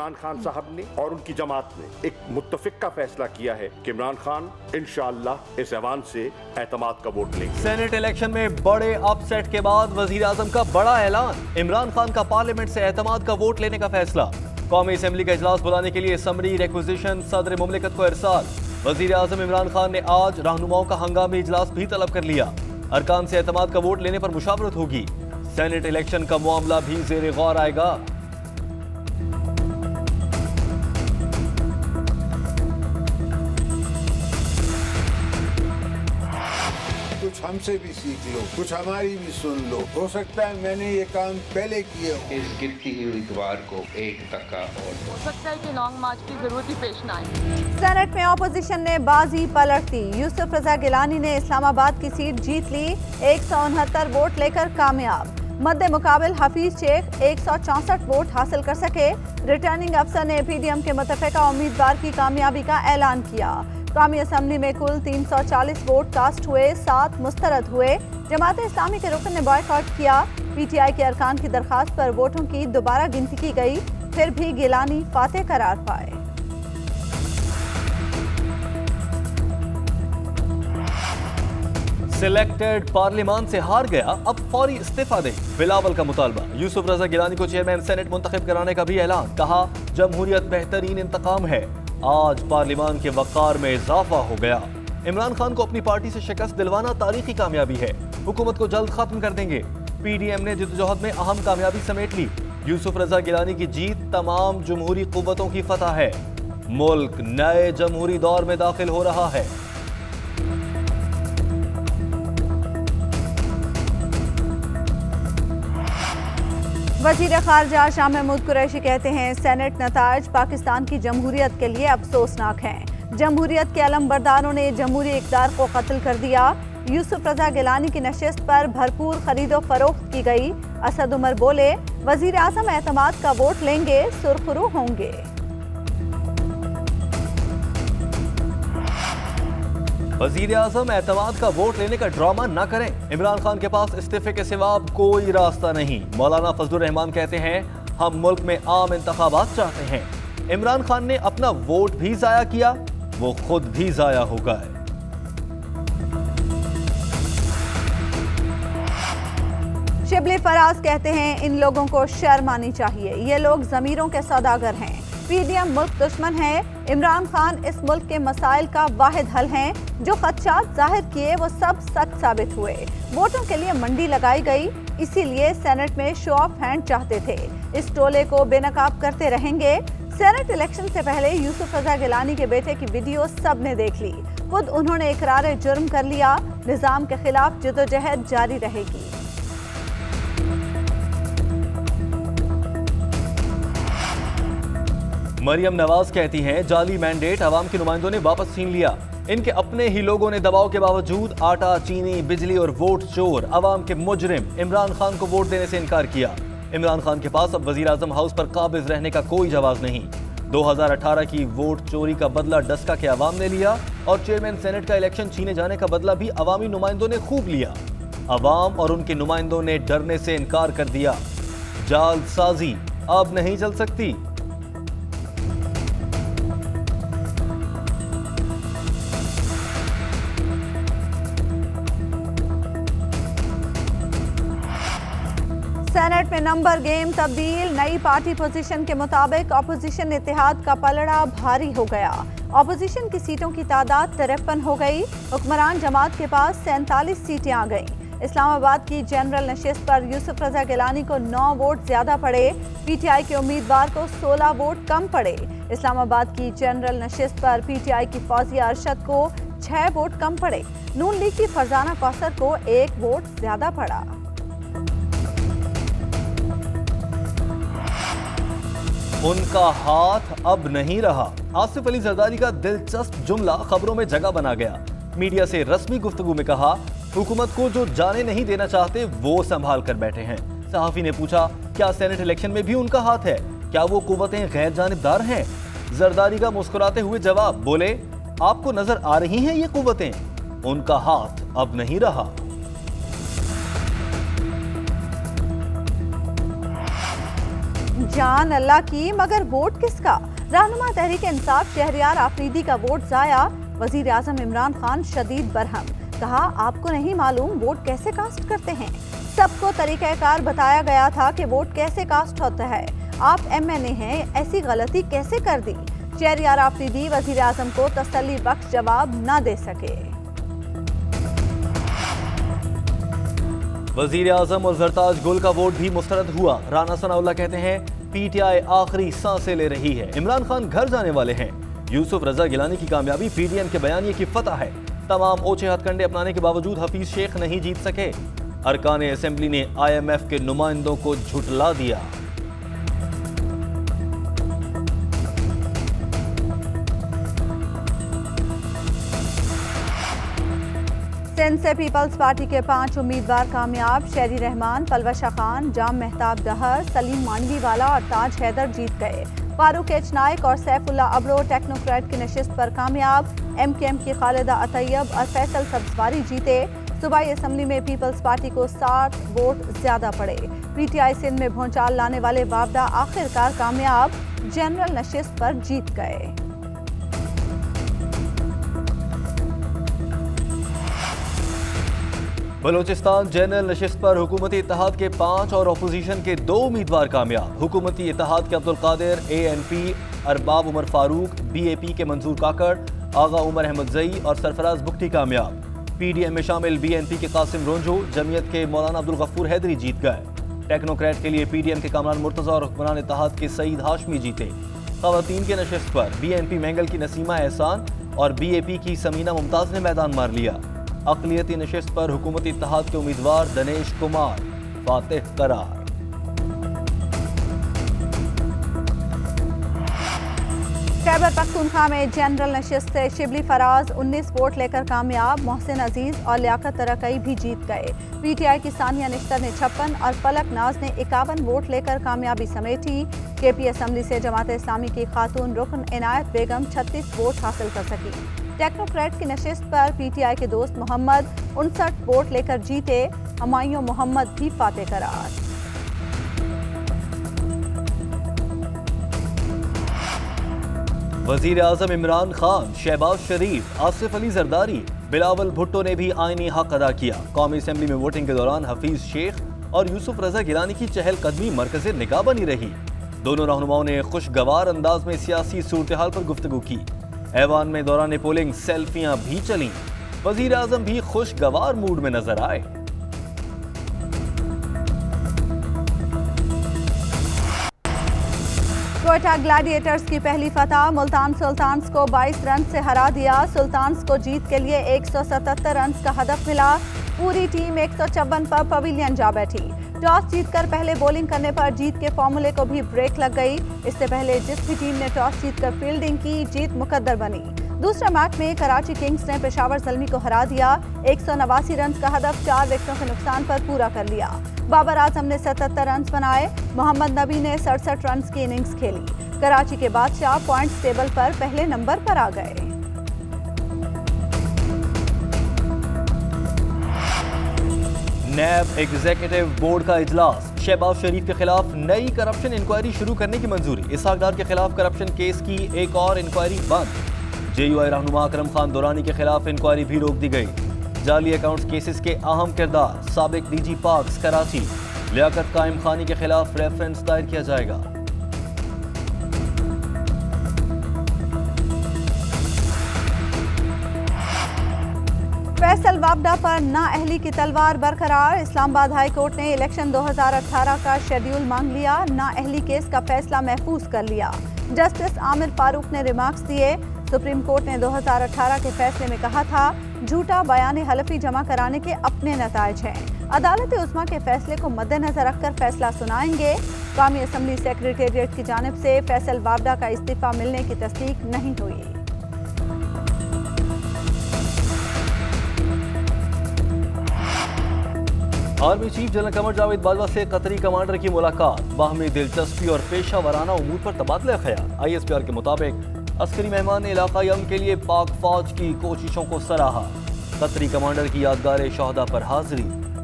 इमरान खान साहब ने और उनकी जमात ने एक मुत्तफिक का फैसला किया है कि इमरान खान इंशाअल्लाह इस ऐवान से एतमाद का वोट लेंगे। सेनेट इलेक्शन में बड़े अपसेट के बाद वजीर आजम का बड़ा ऐलान, इमरान खान का पार्लियामेंट से एतमाद का वोट लेने का फैसला। कौमी असेंबली का इजलास बुलाने के लिए समरी रिक्विजिशन सदर मुमलिकत को इरसाल। वजीर आजम इमरान खान ने आज रहनुमाओं का हंगामी इजलास भी तलब कर लिया। अरकान से एतमाद का वोट लेने पर मुशावरत होगी। सेनेट इलेक्शन का मामला भी जेर गौर आएगा। कुछ हमसे भी सीख लो, कुछ हमारी भी सुन लो। हो सकता है मैंने ये काम पहले किए हो। इस गिरती हुई दीवार को एक टक्का और हो सकता है कि लॉन्ग मार्च की जरूरत ही पेश ना आए। सेनेट में अपोजिशन ने बाजी पलट दी। यूसुफ रजा गिलानी ने इस्लामाबाद की सीट जीत ली, 169 वोट लेकर कामयाब। मद्दे मुकाबिल हफीज शेख 164 वोट हासिल कर सके। रिटर्निंग अफसर ने PDM के मुतफ़िका उम्मीदवार की कामयाबी का ऐलान किया। कौमी असम्बली में कुल 340 वोट कास्ट हुए, 7 मुस्तरद हुए। जमात इस्लामी के रुकन ने बॉयकॉट किया। PTI के अरकान की दरखास्त पर वोटों की दोबारा गिनती की गई, फिर भी गिलानी फातेह करार पाए। सिलेक्टेड पार्लियामान से हार गया, अब फौरी इस्तीफा दे, बिलावल का मुतालबा। यूसुफ रजा गिलानी को चेयरमैन सेनेट मुंतखब कराने का भी ऐलान। कहा जमहूरियत बेहतरीन इंतकाम है। आज पार्लियामान के वक़ार में इजाफा हो गया। इमरान खान को अपनी पार्टी से शिकस्त दिलवाना तारीखी कामयाबी है। हुकूमत को जल्द खत्म कर देंगे। PDM ने जद्दोजहद में अहम कामयाबी समेट ली। यूसुफ रजा गिलानी की जीत तमाम जमहूरी कुव्वतों की फतह है। मुल्क नए जमहूरी दौर में दाखिल हो रहा है। वज़ीर ख़ारजा शाह महमूद कुरैशी कहते हैं सेनेट नताइज पाकिस्तान की जमहूरियत के लिए अफसोसनाक हैं। जमहूरियत के अलमबरदारों ने जमहूरी इक़्तिदार को कत्ल कर दिया। यूसुफ रजा गिलानी की नशिस्त पर भरपूर खरीदो फरोख्त की गई। असद उमर बोले वज़ीर आज़म एतमाद का वोट लेंगे, सुरखरू होंगे। वज़ीर आज़म एतमाद का वोट लेने का ड्रामा न करें। इमरान खान के पास इस्तीफे के सिवा कोई रास्ता नहीं। मौलाना फजलुर रहमान कहते हैं हम मुल्क में आम इंतखाबात चाहते हैं। इमरान खान ने अपना वोट भी जाया किया, वो खुद भी जाया हो गए। शिबली फराज कहते हैं इन लोगों को शर्म आनी चाहिए, ये लोग ज़मीरों के सौदागर हैं। PDM मुल्क दुश्मन है। इमरान खान इस मुल्क के मसाइल का वाहिद हल हैं। जो खदशात जाहिर किए वो सब सच साबित हुए। वोटों के लिए मंडी लगाई गई, इसीलिए सेनेट में शो ऑफ हैंड चाहते थे। इस टोले को बेनकाब करते रहेंगे। सेनेट इलेक्शन से पहले यूसुफ रजा गिलानी के बेटे की वीडियो सब ने देख ली। खुद उन्होंने इकरार जुर्म कर लिया। निजाम के खिलाफ जदोजहद जारी रहेगी। मरियम नवाज कहती हैं जाली मैंडेट अवाम के नुमाइंदों ने वापस छीन लिया। इनके अपने ही लोगों ने दबाव के बावजूद आटा, चीनी, बिजली और वोट चोर अवाम के मुजरिम इमरान खान को वोट देने से इनकार किया। इमरान खान के पास अब वजीर आजम हाउस पर काबिज रहने का कोई जवाब नहीं। 2018 की वोट चोरी का बदला डस्का के अवाम ने लिया और चेयरमैन सेनेट का इलेक्शन छीने जाने का बदला भी अवामी नुमाइंदों ने खूब लिया। अवाम और उनके नुमाइंदों ने डरने से इनकार कर दिया। जालसाजी अब नहीं चल सकती। सेनेट में नंबर गेम तब्दील। नई पार्टी पोजीशन के मुताबिक अपोजिशन इत्तेहाद का पलड़ा भारी हो गया। अपोजिशन की सीटों की तादाद 53 हो गई। हुक्मरान जमात के पास 47 सीटें आ गईं। इस्लामाबाद की जनरल नशिस्त पर यूसुफ रजा गिलानी को 9 वोट ज्यादा पड़े। PTI के उम्मीदवार को 16 वोट कम पड़े। इस्लामाबाद की जनरल नशिस्त पर PTI की फौजिया अरशद को 6 वोट कम पड़े। नून लीग की फरजाना कौसर को 1 वोट ज्यादा पड़ा। उनका हाथ अब नहीं रहा। आसिफ अली जरदारी का दिलचस्प जुमला खबरों में जगह बना गया। मीडिया से रस्मी गुफ्तगू में कहा हुकूमत को जो जाने नहीं देना चाहते वो संभाल कर बैठे हैं। सहाफी ने पूछा क्या सेनेट इलेक्शन में भी उनका हाथ है, क्या वो कुव्वतें गैर जानिबदार हैं? जरदारी का मुस्कुराते हुए जवाब, बोले आपको नजर आ रही हैं ये कुव्वतें, उनका हाथ अब नहीं रहा। जान अल्लाह की, मगर वोट किसका? रहनुमा तहरीक इंसाफ शहरयार आफरीदी का वोट जाया। वजीर आजम इमरान खान शदीद बरहम, कहा आपको नहीं मालूम वोट कैसे कास्ट करते हैं? सबको तरीक़ाकार बताया गया था कि वोट कैसे कास्ट होता है। आप MNA हैं, ऐसी गलती कैसे कर दी? शहरयार आफरीदी वजीर आजम को तसल्ली बख्श जवाब न दे सके। वजीर आजम और जरताज गुल का वोट भी मुस्तरद हुआ। राना सनाउल्लाह कहते हैं PTI आखिरी सांसें ले रही है, इमरान खान घर जाने वाले हैं। यूसुफ रजा गिलानी की कामयाबी PDM के बयानिए की फतह है। तमाम ओछे हथकंडे अपनाने के बावजूद हफीज शेख नहीं जीत सके। अरकान असेंबली ने IMF के नुमाइंदों को झुटला दिया। सिंध से पीपल्स पार्टी के 5 उम्मीदवार कामयाब। शहरी रहमान, पलवशा खान, जाम मेहताब डहर, सलीम मांडवीवाला और ताज हैदर जीत गए। फारूक एच नाइक और सैफुल्ला अब्रो टेक्नोक्रेट की नशिस्त पर कामयाब। MKM की खालिदा अतैयब और फैसल सब्जवारी जीते। सूबाई असम्बली में पीपल्स पार्टी को 60 वोट ज्यादा पड़े। PTI सिंध में भूचाल लाने वाले वापदा आखिरकार कामयाब, जनरल नशिस्त पर जीत गए। बलोचिस्तान जनरल नशिस्त पर हुकूमती इत्तेहाद के 5 और अपोजिशन के 2 उम्मीदवार कामयाब। हुकूमती इत्तेहाद के अब्दुल कादिर ANP, अरबाब उमर फारूक BAP के मंजूर काकड़, आगा उमर अहमद जई और सरफराज बुख्ती कामयाब। PDM में शामिल BNP के कासिम रोंजो, जमीयत के मौलाना अब्दुल गफूर हैदरी जीत गए। टेक्नोक्रेट के लिए PDM के कामरान मुर्तजा और हुक्मरान इत्तेहाद के सईद हाशमी जीते। खवातीन के नशिस्त पर BNP महंगल की नसीमा एहसान और BAP की समीना मुमताज ने मैदान मार लिया। अक़लियती नशिस्त पर हुकूमती इत्तेहाद के उम्मीदवार दनेश कुमार फातिह करार। खैबर पख्तूनख्वा में जनरल नशिस्त से शिबली फराज 19 वोट लेकर कामयाब। मोहसिन अजीज और लियाकत तरकई भी जीत गए। PTI की सानिया निश्तर ने 56 और फलक नाज ने 51 वोट लेकर कामयाबी समेटी। KP असम्बली से जमात इस्लामी की खातून रुकन इनायत बेगम 36 वोट हासिल कर सकी। टेक्नोक्रेट की नशिस्त पर PTI के दोस्त मोहम्मद 59 वोट लेकर जीते। हमायूं मोहम्मद भी फातेह करार। वजीर आजम इमरान खान, शहबाज शरीफ, आसिफ अली जरदारी, बिलावल भुट्टो ने भी आईनी हक अदा किया। कौमी असेंबली में वोटिंग के दौरान हफीज शेख और यूसुफ रजा गिलानी की चहलकदमी मरकज़े निगाह बनी रही। दोनों रहनुमाओं ने खुशगवार अंदाज में सियासी सूरत हाल पर गुफ्तगू की। ऐवान में दौरान पोलिंग सेल्फियां भी चली। वजीर आजम भी खुशगवार मूड में नजर आए। क्वेटा ग्लैडिएटर्स की पहली फतह। मुल्तान सुल्तान्स को 22 रन से हरा दिया। सुल्तान्स को जीत के लिए 177 रन का हदफ मिला। पूरी टीम 154 पर पवेलियन जा बैठी। टॉस जीतकर पहले बॉलिंग करने पर जीत के फॉर्मूले को भी ब्रेक लग गई। इससे पहले जिस भी टीम ने टॉस जीतकर फील्डिंग की, जीत मुकद्दर बनी। दूसरे मैच में कराची किंग्स ने पेशावर ज़ल्मी को हरा दिया। 189 रन का हदफ 4 विकेटों के नुकसान पर पूरा कर लिया। बाबर आजम ने 77 रन बनाए। मोहम्मद नबी ने 67 रन की इनिंग्स खेली। कराची के बादशाह पॉइंट्स टेबल पर पहले नंबर पर आ गए। नैब एग्जीक्यूटिव बोर्ड का इजलास। शहबाज शरीफ के खिलाफ नई करप्शन इंक्वायरी शुरू करने की मंजूरी। इसहाक डार के खिलाफ करप्शन केस की एक और इंक्वायरी बंद। JUI रहनुमा अकरम खान दुरानी के खिलाफ इंक्वायरी भी रोक दी गई। जाली अकाउंट्स केसेस के अहम किरदार साबिक DG पार्क्स कराची लियाकत कायम खानी के खिलाफ रेफरेंस दायर किया जाएगा। फैसल वापडा पर नाअहली की तलवार बरकरार। इस्लामाबाद हाई कोर्ट ने इलेक्शन 2018 का शेड्यूल मांग लिया। नाअहली केस का फैसला महफूज कर लिया। जस्टिस आमिर फारूक ने रिमार्क्स दिए। सुप्रीम कोर्ट ने 2018 के फैसले में कहा था झूठा बयान हलफी जमा कराने के अपने नताइज हैं। अदालत उस्मा के फैसले को मद्देनजर रखकर फैसला सुनाएंगे। कौमी असम्बली सेक्रेटेरिएट की जानिब से फैसल वापडा का इस्तीफा मिलने की तस्दीक नहीं हुई। Army chief general Qamar Javed Bajwa से कतरी कमांडर की मुलाकात। बाहमी दिलचस्पी और पेशा वराना उमूर पर तबादला ख्याल। ISPR के मुताबिक अस्करी मेहमान ने इलाकाई अमन के लिए पाक फौज की कोशिशों को सराहा। कतरी कमांडर की यादगार शहदा पर हाजिरी,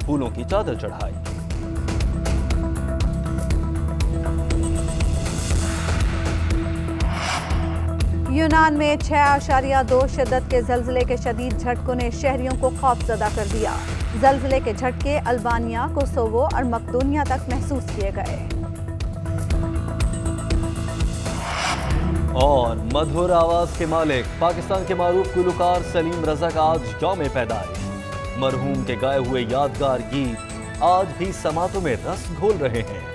फूलों की चादर चढ़ाई। यूनान में 6.2 शिद्दत के जल्जले के शदीद झटकों ने शहरियों को खौफजदा कर दिया। जल्जले के झटके अल्बानिया, कोसोवो और मकदूनिया तक महसूस किए गए। और मधुर आवाज के मालिक पाकिस्तान के मारूफ गुलकार सलीम रजा का आज यौम पैदाइश। मरहूम के गाए हुए यादगार गीत आज भी समातों में रस घोल रहे हैं।